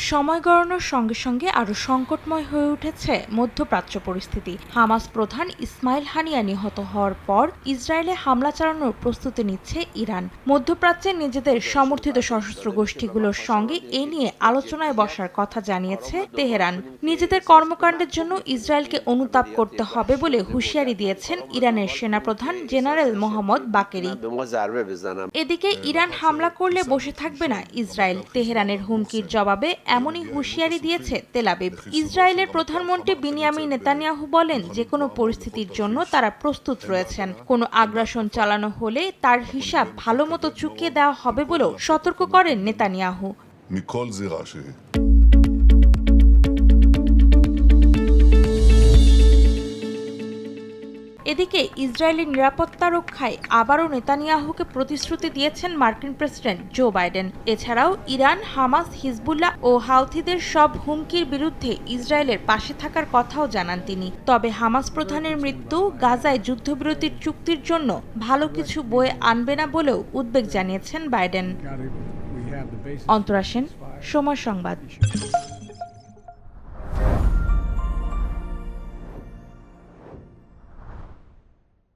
সময় গড়ানোর সঙ্গে সঙ্গে আরও সংকটময় হয়ে উঠেছে মধ্যপ্রাচ্য পরিস্থিতি। হামাস প্রধান ইসমাইল হানিয়া নিহত হওয়ার পর ইসরায়েলে হামলা চালানোর প্রস্তুতি নিচ্ছে ইরান। মধ্যপ্রাচ্যে নিজেদের সমর্থিত সশস্ত্র গোষ্ঠীগুলোর সঙ্গে এ নিয়ে আলোচনায় বসার কথা জানিয়েছে তেহরান। নিজেদের কর্মকাণ্ডের জন্য ইসরায়েলকে অনুতাপ করতে হবে বলে হুঁশিয়ারি দিয়েছেন ইরানের সেনাপ্রধান জেনারেল মোহাম্মদ বাকেরি। এদিকে ইরান হামলা করলে বসে থাকবে না ইসরায়েল। তেহরানের হুমকির জবাবে এমনই হুঁশিয়ারি দিয়েছে তেল আবিব। ইসরায়েলের প্রধানমন্ত্রী বিনিয়ামিন নেতানিয়াহু বলেন, যে কোনো পরিস্থিতির জন্য তারা প্রস্তুত রয়েছেন। কোনো আগ্রাসন চালানো হলে তার হিসাব ভালোমতো চুকিয়ে দেওয়া হবে বলেও সতর্ক করেন নেতানিয়াহু। এদিকে ইসরায়েলের নিরাপত্তা রক্ষায় আবারও নেতানিয়াহুকে প্রতিশ্রুতি দিয়েছেন মার্কিন প্রেসিডেন্ট জো বাইডেন। এছাড়াও ইরান, হামাস, হিজবুল্লাহ ও হাউথিদের সব হুমকির বিরুদ্ধে ইসরায়েলের পাশে থাকার কথাও জানান তিনি। তবে হামাস প্রধানের মৃত্যু গাজায় যুদ্ধবিরতির চুক্তির জন্য ভালো কিছু বয়ে আনবে না বলেও উদ্বেগ জানিয়েছেন বাইডেন। অন্তরা সেন, সময় সংবাদ।